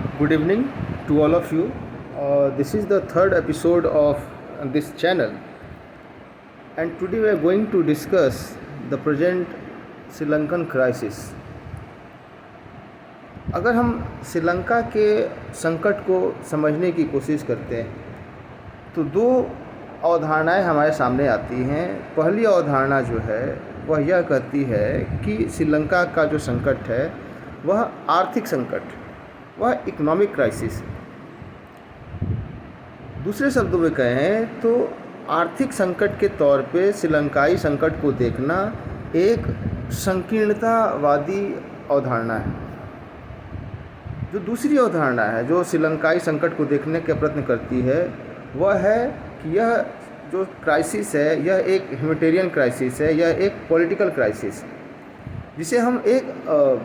Good evening to all of you. This is the third episode of this channel, and today we are going to discuss the present Sri Lankan crisis. अगर हम श्रीलंका के संकट को समझने की कोशिश करते हैं तो दो अवधारणाएं हमारे सामने आती हैं। पहली अवधारणा जो है वह यह कहती है कि श्रीलंका का जो संकट है वह आर्थिक संकट, वह इकोनॉमिक क्राइसिस। दूसरे शब्दों में कहें तो आर्थिक संकट के तौर पे श्रीलंकाई संकट को देखना एक संकीर्णतावादी अवधारणा है। जो दूसरी अवधारणा है जो श्रीलंकाई संकट को देखने का प्रयत्न करती है वह है कि यह जो क्राइसिस है यह एक ह्यूमैनिटेरियन क्राइसिस है, यह एक पॉलिटिकल क्राइसिस, जिसे हम एक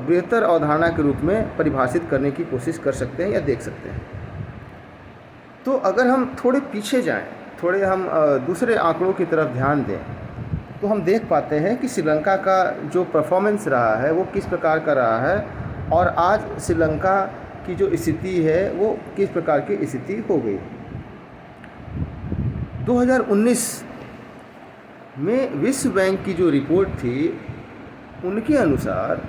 बेहतर अवधारणा के रूप में परिभाषित करने की कोशिश कर सकते हैं या देख सकते हैं। तो अगर हम थोड़े पीछे जाएं, थोड़े हम दूसरे आंकड़ों की तरफ ध्यान दें तो हम देख पाते हैं कि श्रीलंका का जो परफॉर्मेंस रहा है वो किस प्रकार का रहा है और आज श्रीलंका की जो स्थिति है वो किस प्रकार की स्थिति हो गई। 2019 में विश्व बैंक की जो रिपोर्ट थी उनके अनुसार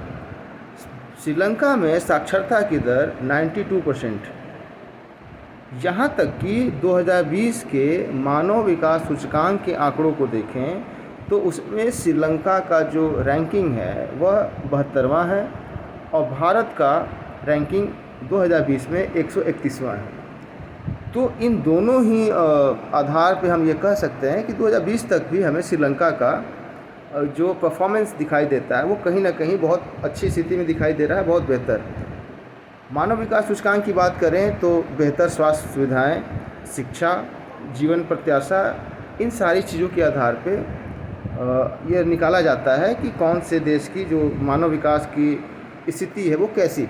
श्रीलंका में साक्षरता की दर 92%, यहाँ तक कि 2020 के मानव विकास सूचकांक के आंकड़ों को देखें तो उसमें श्रीलंका का जो रैंकिंग है वह 72वां है और भारत का रैंकिंग 2020 में 131वां है। तो इन दोनों ही आधार पे हम ये कह सकते हैं कि 2020 तक भी हमें श्रीलंका का जो परफॉर्मेंस दिखाई देता है वो कहीं ना कहीं बहुत अच्छी स्थिति में दिखाई दे रहा है, बहुत बेहतर। मानव विकास सूचकांक की बात करें तो बेहतर स्वास्थ्य सुविधाएं, शिक्षा, जीवन प्रत्याशा, इन सारी चीज़ों के आधार पे यह निकाला जाता है कि कौन से देश की जो मानव विकास की स्थिति है वो कैसी।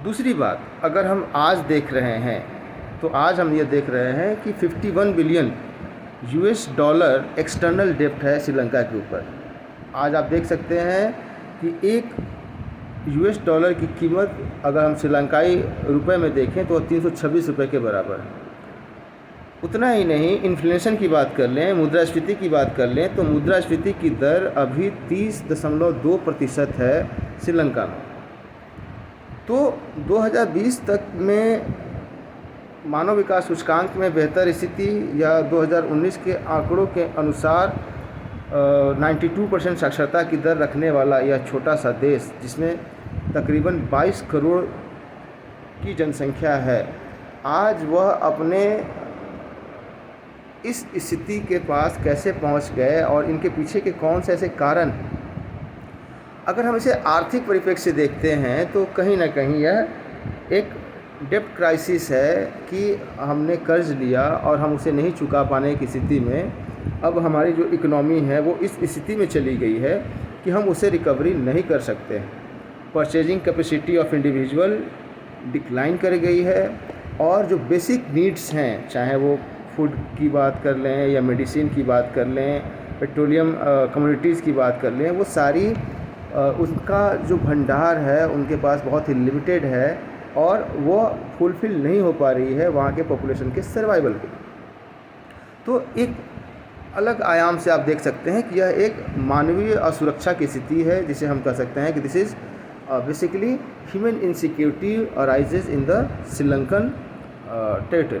दूसरी बात, अगर हम आज देख रहे हैं तो आज हम ये देख रहे हैं कि 51 बिलियन यूएस डॉलर एक्सटर्नल डेब्ट है श्रीलंका के ऊपर। आज आप देख सकते हैं कि एक यूएस डॉलर की कीमत अगर हम श्रीलंकाई रुपए में देखें तो 326 रुपये के बराबर है। उतना ही नहीं, इन्फ्लेशन की बात कर लें, मुद्रास्फीति की बात कर लें तो मुद्रास्फीति की दर अभी 30.2% है श्रीलंका में। तो 2020 तक में मानव विकास सूचकांक में बेहतर स्थिति या 2019 के आंकड़ों के अनुसार 92% साक्षरता की दर रखने वाला यह छोटा सा देश जिसमें तकरीबन 22 करोड़ की जनसंख्या है, आज वह अपने इस स्थिति के पास कैसे पहुंच गए और इनके पीछे के कौन से ऐसे कारण। अगर हम इसे आर्थिक परिप्रेक्ष्य से देखते हैं तो कहीं ना कहीं यह एक डेब्ट क्राइसिस है कि हमने कर्ज लिया और हम उसे नहीं चुका पाने की स्थिति में अब हमारी जो इकोनॉमी है वो इस स्थिति में चली गई है कि हम उसे रिकवरी नहीं कर सकते। Purchasing capacity of individual decline कर गई है और जो बेसिक नीड्स हैं, चाहे वो फूड की बात कर लें या मेडिसिन की बात कर लें, पेट्रोलियम कमोडिटीज़ की बात कर लें, वो सारी उसका जो भंडार है उनके पास बहुत ही लिमिटेड है और वो फुलफ़िल नहीं हो पा रही है वहाँ के पॉपुलेशन के सर्वाइवल को। तो एक अलग आयाम से आप देख सकते हैं कि यह एक मानवीय असुरक्षा की स्थिति है जिसे हम कह सकते हैं कि this is basically human insecurity arises in the Sri Lankan territory.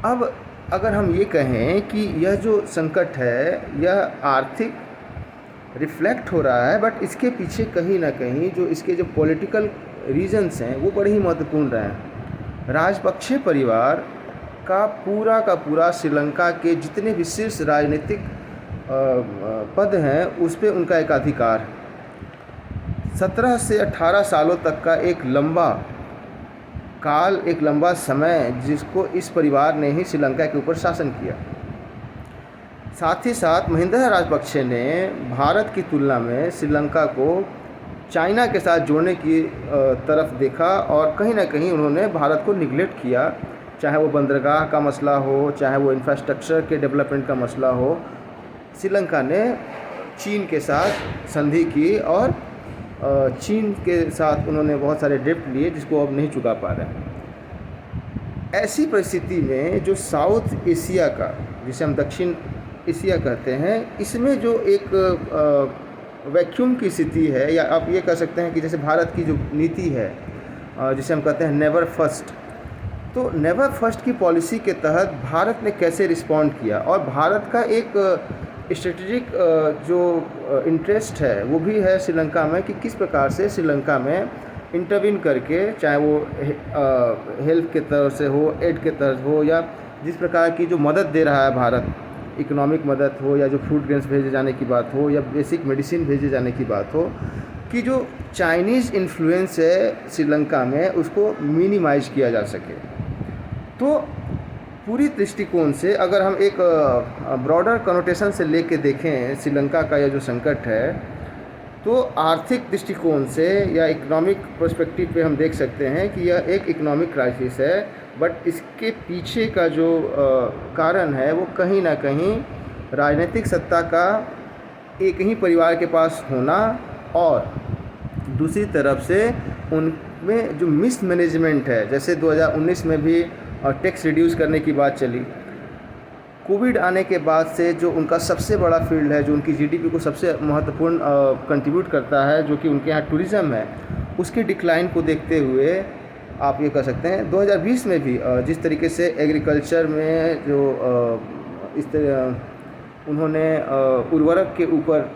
अब अगर हम ये कहें कि यह जो संकट है यह आर्थिक रिफ्लेक्ट हो रहा है, बट इसके पीछे कहीं ना कहीं जो इसके जो पॉलिटिकल रीजंस हैं वो बड़े ही महत्वपूर्ण रहे हैं। राजपक्षे परिवार का पूरा श्रीलंका के जितने भी शीर्ष राजनीतिक पद हैं उस पर उनका एकाधिकार 17 से 18 सालों तक का एक लंबा काल, एक लंबा समय जिसको इस परिवार ने ही श्रीलंका के ऊपर शासन किया। साथ ही साथ महिंद्रा राजपक्षे ने भारत की तुलना में श्रीलंका को चाइना के साथ जोड़ने की तरफ देखा और कहीं ना कहीं उन्होंने भारत को निगलेक्ट किया, चाहे वो बंदरगाह का मसला हो, चाहे वो इंफ्रास्ट्रक्चर के डेवलपमेंट का मसला हो। श्रीलंका ने चीन के साथ संधि की और चीन के साथ उन्होंने बहुत सारे डेप्ट लिए जिसको अब नहीं चुका पा रहे हैं। ऐसी परिस्थिति में जो साउथ एशिया का, जिसे हम दक्षिण एशिया कहते हैं, इसमें जो एक वैक्यूम की स्थिति है, या आप ये कह सकते हैं कि जैसे भारत की जो नीति है जिसे हम कहते हैं नेवर फर्स्ट, तो नेवर फर्स्ट की पॉलिसी के तहत भारत ने कैसे रिस्पॉन्ड किया, और भारत का एक स्ट्रेटेजिक जो इंटरेस्ट है वो भी है श्रीलंका में कि किस प्रकार से श्रीलंका में इंटरवीन करके, चाहे वो हेल्थ के तरफ से हो, एड के तरफ हो, या जिस प्रकार की जो मदद दे रहा है भारत, इकोनॉमिक मदद हो, या जो फूड ग्रेन्स भेजे जाने की बात हो, या बेसिक मेडिसिन भेजे जाने की बात हो, कि जो चाइनीज़ इन्फ्लुएंस है श्रीलंका में उसको मिनिमाइज किया जा सके। तो पूरी दृष्टिकोण से अगर हम एक ब्रॉडर कनोटेशन से लेके देखें श्रीलंका का यह जो संकट है, तो आर्थिक दृष्टिकोण से या इकोनॉमिक पर्सपेक्टिव पे हम देख सकते हैं कि यह एक इकोनॉमिक क्राइसिस है, बट इसके पीछे का जो कारण है वो कहीं ना कहीं राजनीतिक सत्ता का एक ही परिवार के पास होना, और दूसरी तरफ से उनमें जो मिसमैनेजमेंट है, जैसे 2019 में भी टैक्स रिड्यूस करने की बात चली, कोविड आने के बाद से जो उनका सबसे बड़ा फील्ड है, जो उनकी जीडीपी को सबसे महत्वपूर्ण कंट्रीब्यूट करता है, जो कि उनके यहाँ टूरिज़्म है, उसके डिक्लाइन को देखते हुए आप ये कह सकते हैं 2020 में भी जिस तरीके से एग्रीकल्चर में जो इस तरह उन्होंने उर्वरक के ऊपर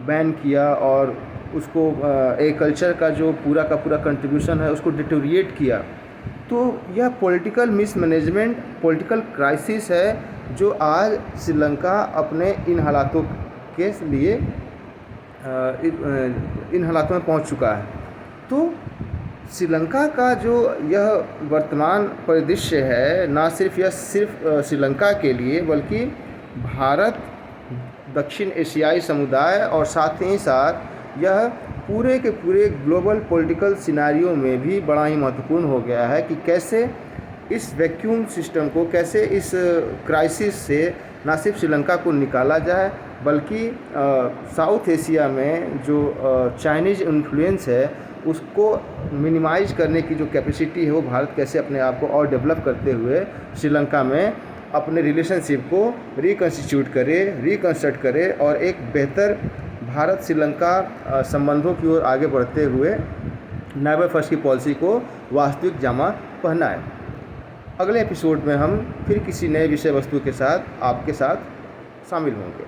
बैन किया और उसको एग्रीकल्चर का जो पूरा का पूरा कंट्रीब्यूशन है उसको डिटोरिएट किया, तो यह पॉलिटिकल मिसमैनेजमेंट, पॉलिटिकल क्राइसिस है जो आज श्रीलंका अपने इन हालातों के लिए इन हालातों में पहुंच चुका है। तो श्रीलंका का जो यह वर्तमान परिदृश्य है, ना सिर्फ यह श्रीलंका के लिए बल्कि भारत, दक्षिण एशियाई समुदाय और साथ ही साथ यह पूरे के पूरे ग्लोबल पॉलिटिकल सिनेरियो में भी बड़ा ही महत्वपूर्ण हो गया है कि कैसे इस वैक्यूम सिस्टम को, कैसे इस क्राइसिस से ना सिर्फ श्रीलंका को निकाला जाए बल्कि साउथ एशिया में जो चाइनीज़ इन्फ्लुएंस है उसको मिनिमाइज करने की जो कैपेसिटी है वो भारत कैसे अपने आप को और डेवलप करते हुए श्रीलंका में अपने रिलेशनशिप को रिकन्स्टिट्यूट करे, रिकन्स्ट्रक्ट करे और एक बेहतर भारत श्रीलंका संबंधों की ओर आगे बढ़ते हुए नेवर फर्स्ट की पॉलिसी को वास्तविक जामा पहनाए। अगले एपिसोड में हम फिर किसी नए विषय वस्तु के साथ आपके साथ शामिल होंगे।